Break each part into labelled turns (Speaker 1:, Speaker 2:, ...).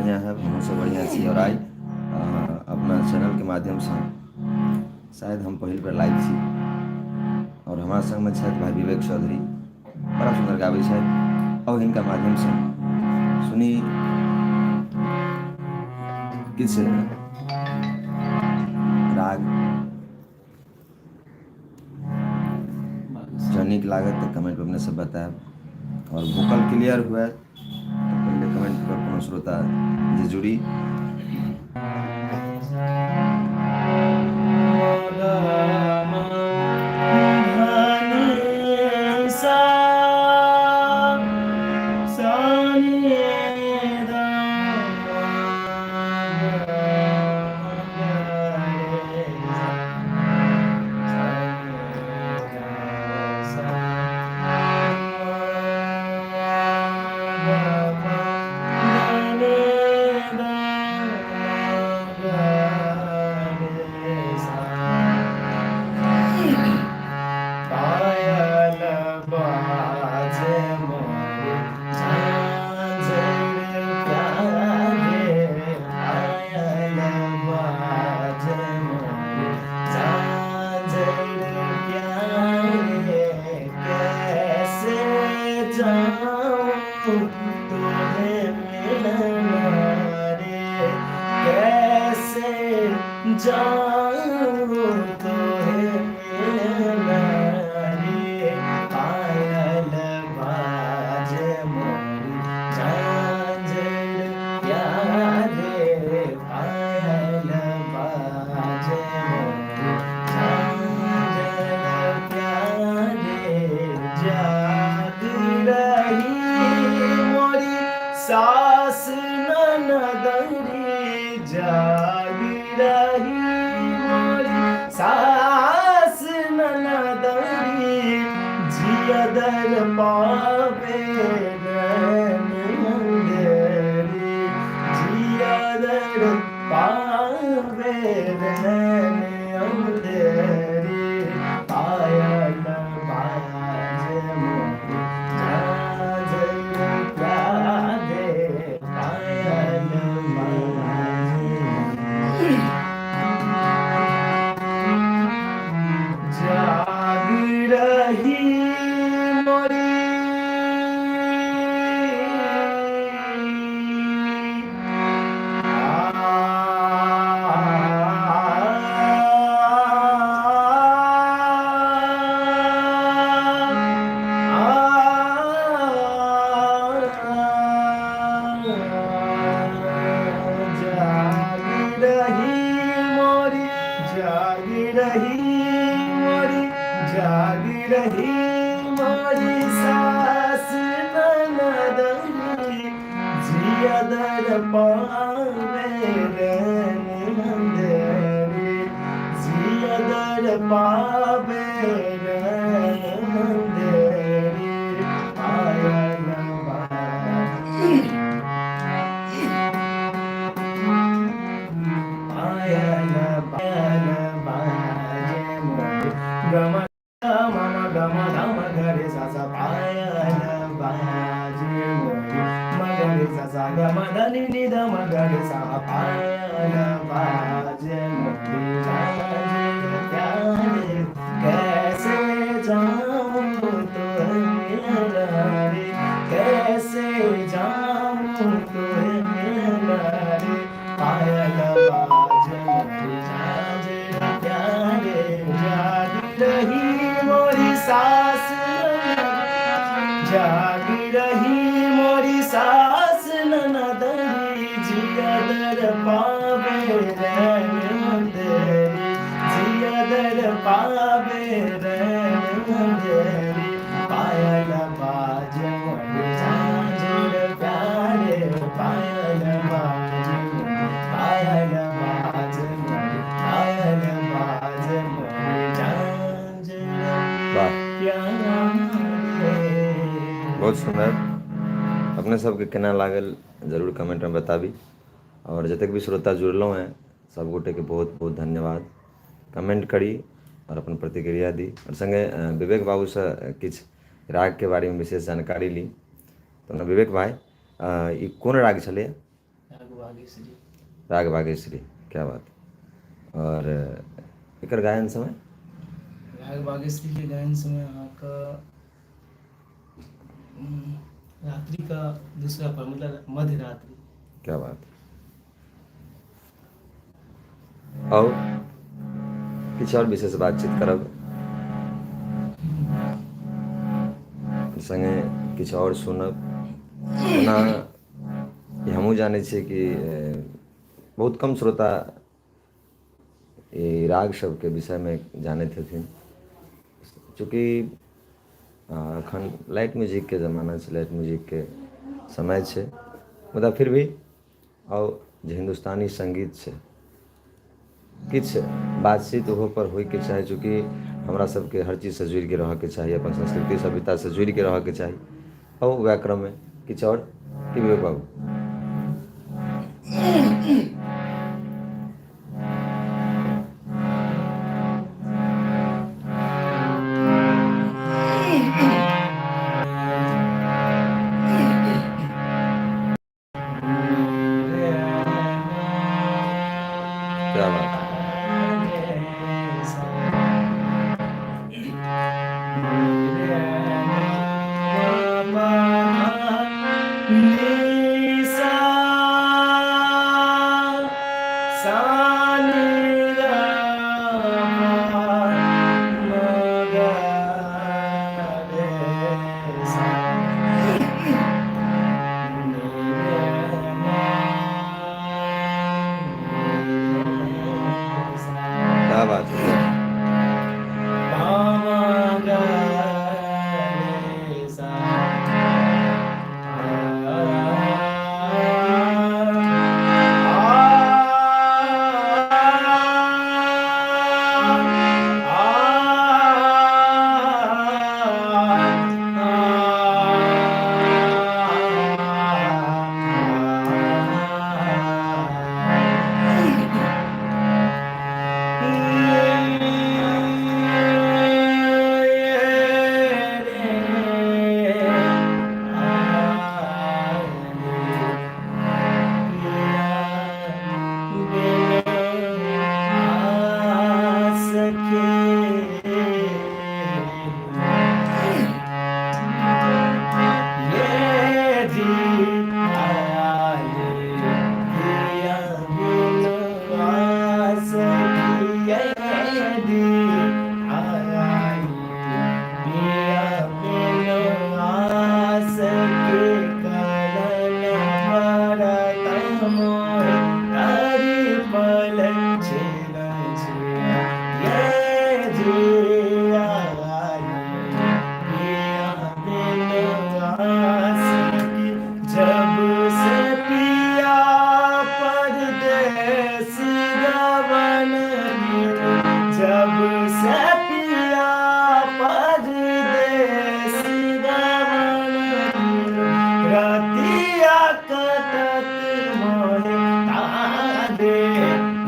Speaker 1: बढ़िया है, हमहूँ सब बढ़िया छी। और आई अपना चैनल के माध्यम से शायद हम पहिल बेर लाइव छी और हमारा संग में छथि भाई विवेक चौधरी, बड़ा सुंदर गाबै छथि। और हिनका माध्यम से सुनी किछु राग। जँ नीक लागत तऽ कमेंट पर अपने सब बताएब, और वोकल क्लियर हुए तो पहले कमेंट पर कोनो श्रोता जे जुड़ी।
Speaker 2: सास ननदरी जागी रही मोरी सास ननदरी जियदर पावे मंदरी जियदर पावे मंदरी पायल बाज मोरी जागी रही मोरी सास ननदरी जियदर पावे मंदरी जियदर पावे मंदरी पायल बाज मोरी झांझर प्यारे पायल बाज मोरी पायल बाज मोरी झांझर प्यारे।
Speaker 1: बहुत सुंदर। अपने सबके केना लागल जरूर कमेंट में बताबी, और जतेक भी श्रोता जुड़लहुँ हैं सब गोटे के बहुत बहुत धन्यवाद। कमेंट करी और अपन प्रतिक्रिया दी, और संगे विवेक बाबू से किछु राग के बारे में विशेष जानकारी ली। तो विवेक भाई, ई कोन राग छलै?
Speaker 2: भाग्यश्री।
Speaker 1: राग भाग्यश्री, क्या बात है। और एकर गायन समय
Speaker 2: राग भाग्यश्री के गायन समय अहाँके रात्रि का दूसरा पर, मतलब मध्य रात्रि।
Speaker 1: क्या बात है। और किछु और विशेष बातचीत करब संगे, किछु और सुनब। ओना हमहूँ जानै छियै कि बहुत कम श्रोता ई राग सबके विषयमे जानैत हेथिन, चूँकि एखन लाइट म्यूजिकके ज़माना छै, लाइट म्यूजिकके समय छै, मुदा फिर भी आउ जे हिन्दुस्तानी सङ्गीत छै किछु बातचीत ओहोपर होइके चाही, चूँकि हमरा सबके हर चीजसँ जुड़िके रहऽके चाही, अपन संस्कृति सभ्यतासँ जुड़िके रहऽके चाही। और वएह क्रममे किछु और की विवेक बाबू। क्या बात है। क्या बात है।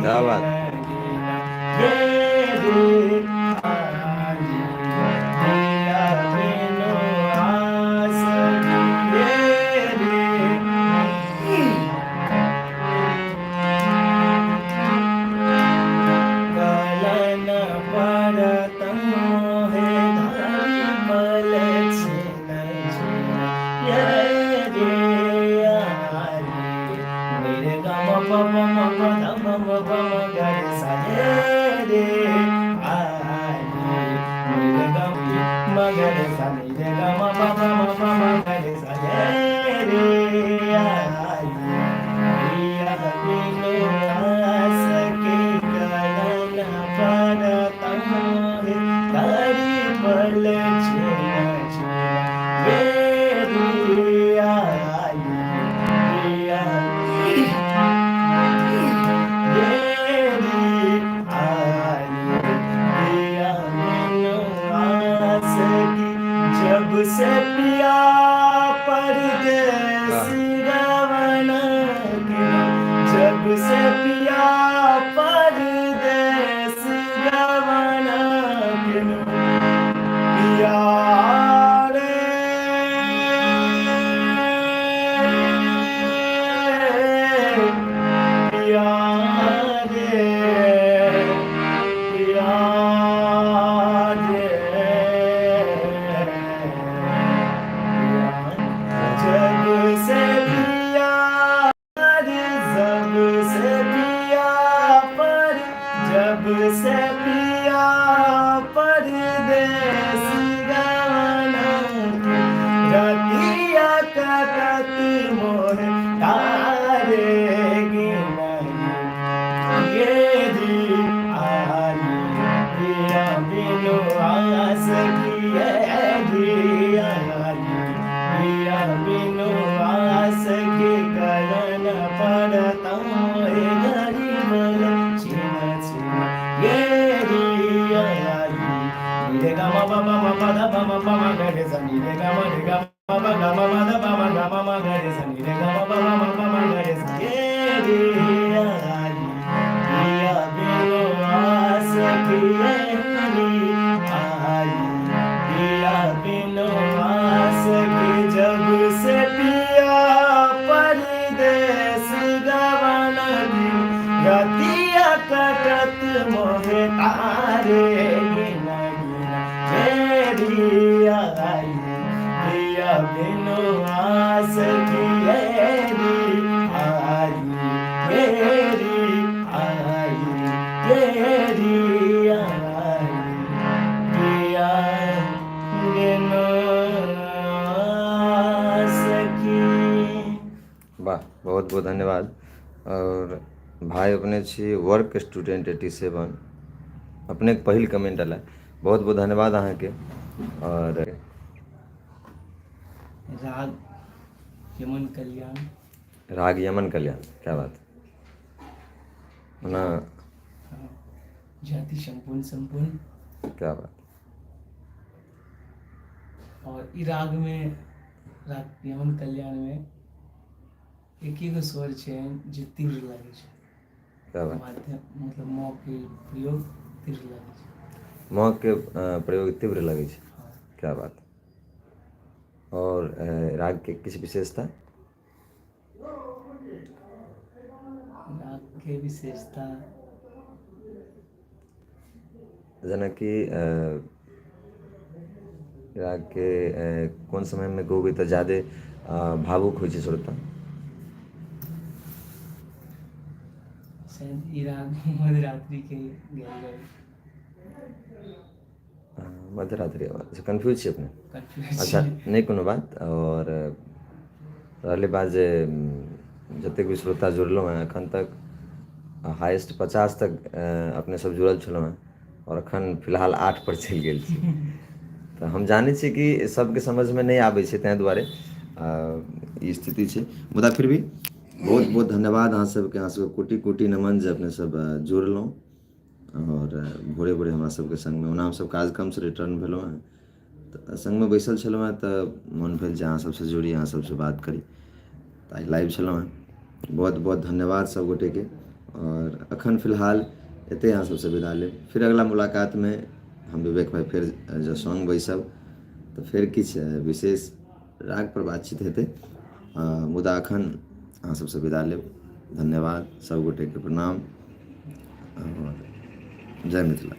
Speaker 1: क्या बात है।
Speaker 2: करता हे गरीब लक्ष्मण ये रे आई रे ग म प म प द प म प म ग रे सा नि रे ग म रे ग म प ग म द प म ग म ग रे सा नि रे ग म प म ग रे सा ये रे आई पिया बिनु आस किए हरी आई पिया बिनु आस की जब से पिया परदेस गवन दी रतिया कटत मोहे तारे गिना गिना मेरी आई पिया बिनु आस की मेरी आई मेरी आई मेरी आई पिया बिनु आस की।
Speaker 1: वाह, बहुत बहुत धन्यवाद। और भाई अपने छी वर्क स्टूडेंट 87 अपने के पहिल कमेंट अला, बहुत बहुत धन्यवाद अहाँ के। और
Speaker 2: राग यमन कल्याण
Speaker 1: राग यमन कल्याण, क्या बात ना,
Speaker 2: हाँ, जाति संपूर्ण संपूर्ण
Speaker 1: क्या बात।
Speaker 2: और ई राग में राग यमन कल्याण में एक ही गो स्वर छै जे तीव्र लागे छै,
Speaker 1: क्या बात।
Speaker 2: माध्यम मतलब म के प्रयोग तीव्र लागे छै,
Speaker 1: म के प्रयोग तीव्र लगे छै,
Speaker 2: हाँ।
Speaker 1: क्या बात। और राग के किछ विशेषता?
Speaker 2: राग के विशेषता
Speaker 1: जेना कि राग के कोन समय में गौबै तऽ ज्यादे भावुक होइ छै श्रोता?
Speaker 2: शायद ई राग मध्यरात्रि के गायल जाय,
Speaker 1: मध्यरात्रि आवाज कन्फ्यूज छी अपने?
Speaker 2: कन्फ्यूज
Speaker 1: अच्छा,
Speaker 2: छी।
Speaker 1: नहीं कोनो बात। और रहले बात जे जतेक भी श्रोता जुड़लहुँ हैं एखन तक हाईएस्ट 50 तक अपने सब जुड़ल छलहुँ हैं, और एखन फिलहाल 8 पर चलि गेल छी। तऽ हम जानै छियै कि सबके समझमे नहीं आबै छै, ताहि दुआरे ई स्थिति छै। मुदा फिर भी बहुत बहुत धन्यवाद अहाँ सबके, अहाँ सबके कोटि कोटि नमन जे अपने सब जुड़लहुँ और भोरे भोरे हमरा सबके संगमे। ओना हमसब कार्यक्रमसँ रिटर्न भेलहुँ हैं, तऽ संगमे बैसल छलहुँ हैं तऽ मोन भेल जे अहाँ सबसँ जुड़ी, अहाँ सबसँ बात करी, तऽ आइ लाइव छलहुँ हैं। बहुत बहुत धन्यवाद सब गोटेके। और एखन फिलहाल एतै अहाँ सबसँ विदा लेब। फिर अगला मुलाकातमे हम विवेक भाई फेर जो सङ्ग बैसब तऽ फेर किछु विशेष राग पर बातचीत हेतै। मुदा एखन अहाँ सबसँ विदा लेब। धन्यवाद, सब गोटेके प्रणाम और जय मिथिला।